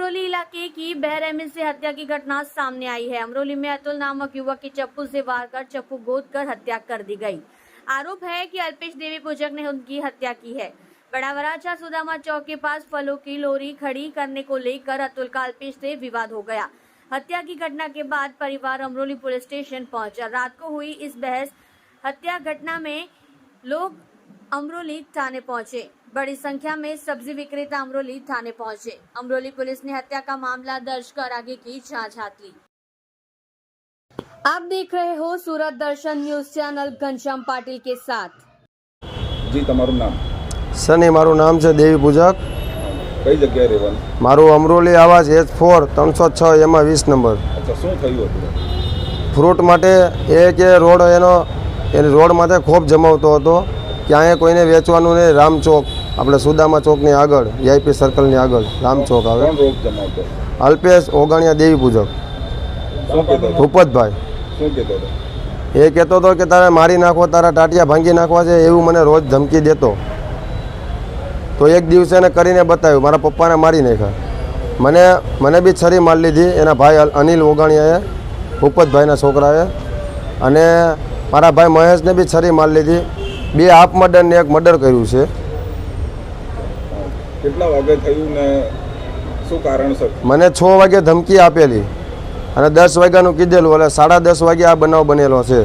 अमरोली इलाके की बहरहमी से हत्या की घटना सामने आई है। अमरोली में अतुल नामक युवक की चप्पू से वार कर चप्पू गोदकर हत्या कर दी गई। आरोप है कि अल्पेश देवी पूजक ने उनकी हत्या की है। बड़ा वराछा सुदामा चौक के पास फलों की लोरी खड़ी करने को लेकर अतुल का अल्पेश से विवाद हो गया। हत्या की घटना के बाद परिवार अमरोली पुलिस स्टेशन पहुंचा। रात को हुई इस बहस हत्या घटना में लोग अमरोली थाने पहुंचे। बड़ी संख्या में सब्जी विक्रेता अमरोली थाने पहुंचे। अमरोली पुलिस ने हत्या का मामला दर्ज कर आगे की जांच हाथ ली। आप देख रहे हो सूरत दर्शन न्यूज चैनल घनश्याम पाटिल के साथ। जी तमारू नाम? सनी मारू नाम છે દેવી પૂજક। કઈ જગ્યાએ રહેવાનું? મારું અમરોલી આવાસ H4 306 એમાં 20 નંબર। અચ્છા, શું થયું હતું? ફ્રૂટ માટે એ કે રોડ એને રોડ માથે ખોફ જમાવતો હતો કે અહીંયા કોઈને વેચવાનું નહીં। રામ ચોક આપણે સુદામા ચોકની આગળ VIP સર્કલની આગળ રામ ચોક આવે। કોણ રોગ જમાવતો? અલ્પેશ ઓગણિયા દેવી પૂજક। શું કહેતો હતો? ભૂપતભાઈ શું કહેતો હતો? એ કહેતો હતો કે તારે મારી નાખો, તારા ટાટિયા ભાંગી નાખવા છે, એવું મને રોજ ધમકી દેતો। તો એક દિવસે એને કરીને બતાવ્યું, મારા પપ્પાને મારી નાખ્યા। મને બી છરી મારી લીધી એના ભાઈ અનિલ ઓગણિયાએ, ભૂપતભાઈના છોકરાએ, અને મારા ભાઈ મહેશને બી છરી મારી લીધી। બે હાફ મર્ડર ને એક મર્ડર કર્યું છે। કેટલા વાગે થયું ને શું કારણસર? મને 6 વાગે ધમકી આપેલી અને 10 વાગ્યાનું કીધેલું, એટલે 10:30 વાગે આ બનાવ બનેલો છે।